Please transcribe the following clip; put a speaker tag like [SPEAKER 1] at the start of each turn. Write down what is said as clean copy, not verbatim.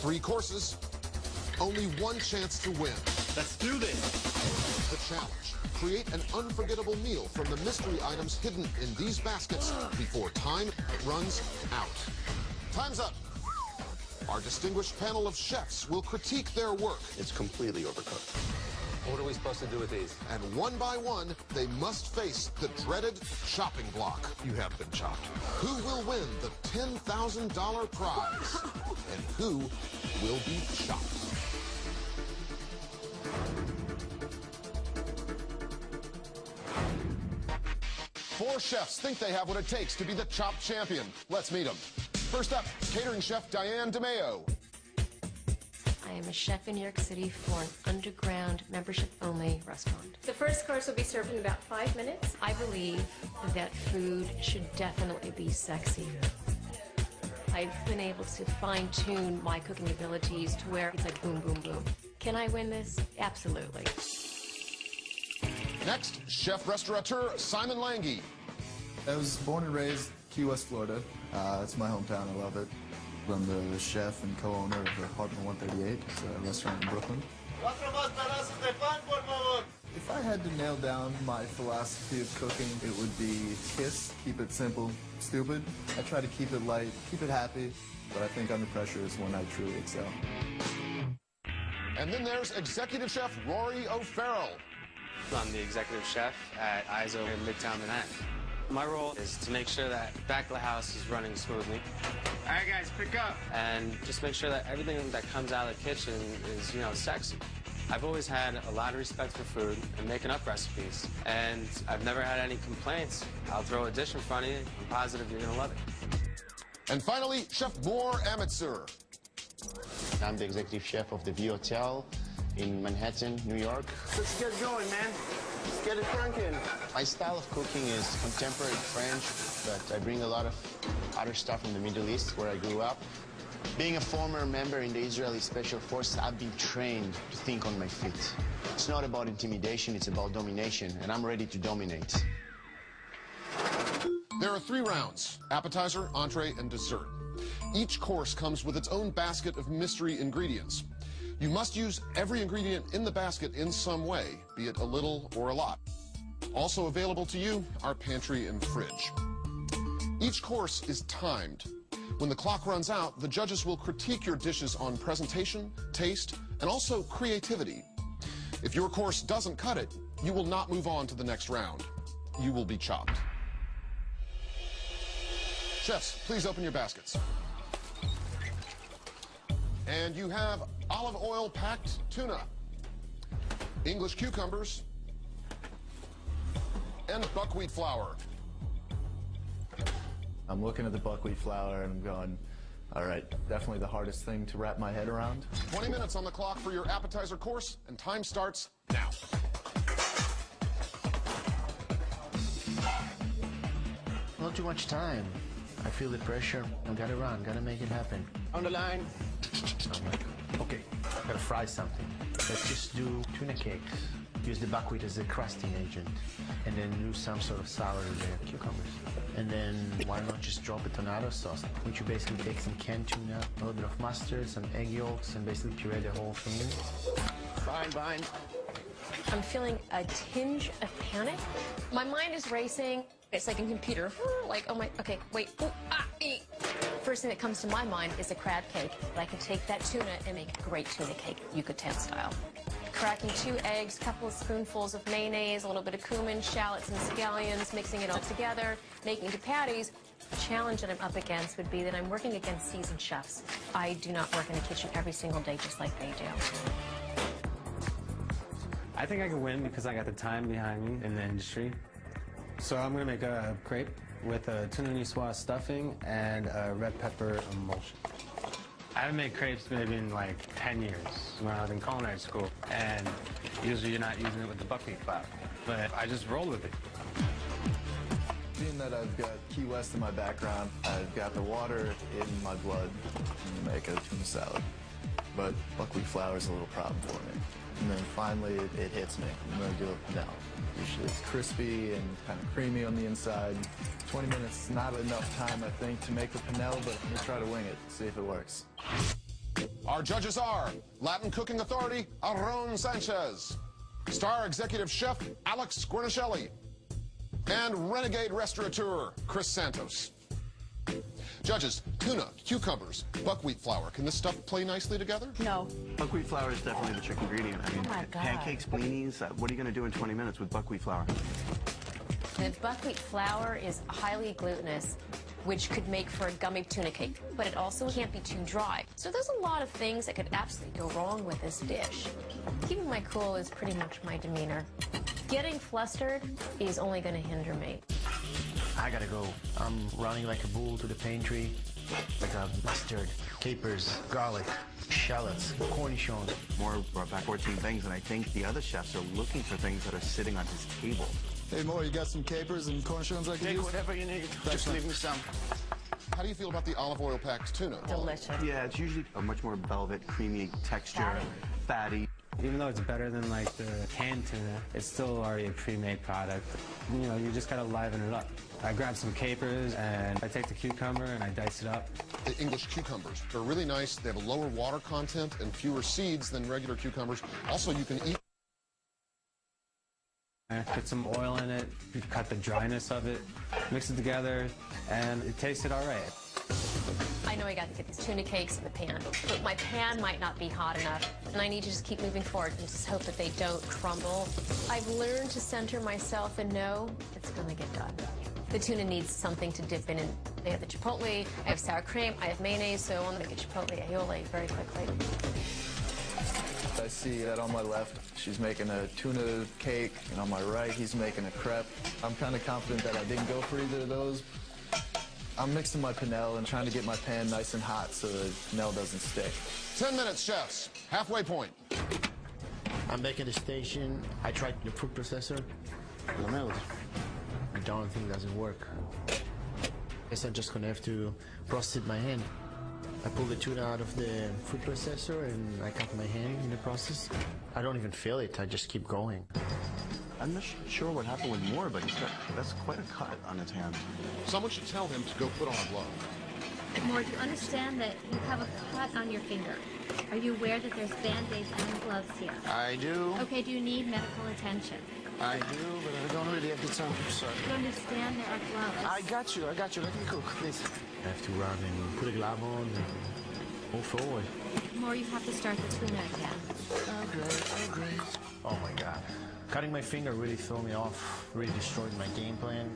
[SPEAKER 1] 3 courses, only 1 chance to win.
[SPEAKER 2] Let's do this.
[SPEAKER 1] The challenge: create an unforgettable meal from the mystery items hidden in these baskets before time runs out. Time's up. Our distinguished panel of chefs will critique their work.
[SPEAKER 3] It's completely overcooked.
[SPEAKER 4] What are we supposed to do with these?
[SPEAKER 1] And one by one, they must face the dreaded chopping block.
[SPEAKER 3] You have been chopped.
[SPEAKER 1] Who will win the $10,000 prize? And who will be chopped? Four chefs think they have what it takes to be the chopped champion. Let's meet them. First up, catering chef Diane DeMeo.
[SPEAKER 5] I am a chef in New York City for an underground membership-only restaurant. The first course will be served in about 5 minutes. I believe that food should definitely be sexy. I've been able to fine-tune my cooking abilities to where it's like boom, boom, boom. Can I win this? Absolutely.
[SPEAKER 1] Next, chef-restaurateur Simon Lange.
[SPEAKER 6] I was born and raised Key West, Florida. It's my hometown. I love it. I'm the chef and co-owner of the Apartment 138. It's a restaurant in Brooklyn. If I had to nail down my philosophy of cooking, it would be KISS, keep it simple, stupid. I try to keep it light, keep it happy, but I think under pressure is when I truly excel.
[SPEAKER 1] And then there's executive chef Rory O'Farrell.
[SPEAKER 7] I'm the executive chef at ISO in Midtown Manhattan. My role is to make sure that back of the house is running smoothly.
[SPEAKER 2] All right, guys, pick up.
[SPEAKER 7] And just make sure that everything that comes out of the kitchen is, sexy. I've always had a lot of respect for food and making up recipes. And I've never had any complaints. I'll throw a dish in front of you. I'm positive you're gonna love it.
[SPEAKER 1] And finally, Chef Mor Amitzur.
[SPEAKER 8] I'm the executive chef of the V Hotel in Manhattan, New York.
[SPEAKER 2] Let's get going, man. Let's get it cranking.
[SPEAKER 8] My style of cooking is contemporary French, but I bring a lot of other stuff from the Middle East, where I grew up. Being a former member in the Israeli Special Forces, I've been trained to think on my feet. It's not about intimidation, it's about domination, and I'm ready to dominate.
[SPEAKER 1] There are 3 rounds: appetizer, entree, and dessert. Each course comes with its own basket of mystery ingredients. You must use every ingredient in the basket in some way, be it a little or a lot. Also available to you are pantry and fridge. Each course is timed. When the clock runs out, the judges will critique your dishes on presentation, taste, and also creativity. If your course doesn't cut it, you will not move on to the next round. You will be chopped. Chefs, please open your baskets. And you have olive oil-packed tuna, English cucumbers, and buckwheat flour.
[SPEAKER 6] I'm looking at the buckwheat flour and I'm going, all right, definitely the hardest thing to wrap my head around.
[SPEAKER 1] 20 minutes on the clock for your appetizer course, and time starts now.
[SPEAKER 9] Not too much time. I feel the pressure. I gotta run, gotta make it happen.
[SPEAKER 2] On the line.
[SPEAKER 9] I'm like, okay, gotta fry something. Let's just do tuna cakes. Use the buckwheat as a crusting agent. And then do some sort of sour in the cucumbers. And then why not just drop a tomato sauce, which you basically take some canned tuna, a little bit of mustard, some egg yolks, and basically puree the whole thing.
[SPEAKER 2] Fine.
[SPEAKER 5] I'm feeling a tinge of panic. My mind is racing. It's like a computer. Like, oh my, okay, wait. Ooh, First thing that comes to my mind is a crab cake. I can take that tuna and make a great tuna cake, Yucatan style. Cracking 2 eggs, a couple of spoonfuls of mayonnaise, a little bit of cumin, shallots, and scallions, mixing it all together, making into patties. The challenge that I'm up against would be that I'm working against seasoned chefs. I do not work in the kitchen every single day just like they do.
[SPEAKER 7] I think I can win because I got the time behind me in the industry. So I'm gonna make a crepe with a tuna niçoise stuffing and a red pepper emulsion. I haven't made crepes maybe in like 10 years when I was in culinary school, and usually you're not using it with the buckwheat flour, but I just rolled with it.
[SPEAKER 6] Being that I've got Key West in my background, I've got the water in my blood to make a tuna salad. But buckwheat flour is a little problem for me. And then finally it hits me. I'm gonna do a panelle. Usually it's crispy and kind of creamy on the inside. 20 minutes is not enough time, I think, to make the panelle, but I'm gonna try to wing it, see if it works.
[SPEAKER 1] Our judges are Latin cooking authority Aaron Sanchez, star executive chef Alex Guarnaschelli, and renegade restaurateur Chris Santos. Judges, tuna, cucumbers, buckwheat flour. Can this stuff play nicely together?
[SPEAKER 5] No.
[SPEAKER 3] Buckwheat flour is definitely the trick ingredient. I mean,
[SPEAKER 5] Oh my God.
[SPEAKER 3] pancakes, blinis, what are you going to do in 20 minutes with buckwheat flour?
[SPEAKER 5] The buckwheat flour is highly glutinous, which could make for a gummy tuna cake, but it also can't be too dry. So there's a lot of things that could absolutely go wrong with this dish. Keeping my cool is pretty much my demeanor. Getting flustered is only going to hinder me.
[SPEAKER 9] I gotta go. I'm running like a bull to the pantry. Like a mustard, capers, garlic, shallots, cornichons.
[SPEAKER 3] More brought back 14 things, and I think the other chefs are looking for things that are sitting on his table.
[SPEAKER 6] Hey, Mor, you got some capers and cornichons I can
[SPEAKER 2] Take
[SPEAKER 6] use?
[SPEAKER 2] whatever you need. Just leave me some.
[SPEAKER 1] How do you feel about the olive oil packed tuna?
[SPEAKER 5] Delicious.
[SPEAKER 3] Yeah, it's usually a much more velvet, creamy texture, fatty.
[SPEAKER 7] Even though it's better than like the canned tuna, it's still already a pre-made product. You know, you just gotta liven it up. I grab some capers and I take the cucumber and I dice it up.
[SPEAKER 1] The English cucumbers. They're really nice. They have a lower water content and fewer seeds than regular cucumbers. Also, you can eat.
[SPEAKER 7] Put some oil in it, cut the dryness of it, mix it together, and it tasted all right.
[SPEAKER 5] I know I got to get these tuna cakes in the pan, but my pan might not be hot enough, and I need to just keep moving forward and just hope that they don't crumble. I've learned to center myself and know it's going to get done. The tuna needs something to dip in, and I have the chipotle, I have sour cream, I have mayonnaise, so I'm going to get chipotle aioli very quickly.
[SPEAKER 6] I see that on my left, she's making a tuna cake, and on my right, he's making a crepe. I'm kind of confident that I didn't go for either of those. I'm mixing my panelle and trying to get my pan nice and hot so the panelle doesn't stick.
[SPEAKER 1] 10 minutes, chefs. Halfway point.
[SPEAKER 9] I'm back at the station. I tried the food processor. The milk. The darn thing doesn't work. Guess I'm just gonna have to process it by hand. I pulled the tuna out of the food processor and I cut my hand in the process. I don't even feel it, I just keep going.
[SPEAKER 3] I'm not sure what happened with Moore, but that's quite a cut on his hand.
[SPEAKER 1] Someone should tell him to go put on a glove.
[SPEAKER 10] Mor, do you understand that you have a cut on your finger? Are you aware that there's Band-Aids and gloves here?
[SPEAKER 2] I do.
[SPEAKER 10] Okay, do you need medical attention?
[SPEAKER 2] I do, but I don't really have the time. Sorry.
[SPEAKER 10] Do you understand there are gloves?
[SPEAKER 2] I got you. Let me cook, please.
[SPEAKER 9] I have to run and put a glove on and move forward.
[SPEAKER 10] Mor, you have to start the tuna again.
[SPEAKER 2] Okay.
[SPEAKER 9] Oh my God. Cutting my finger really threw me off, really destroyed my game plan.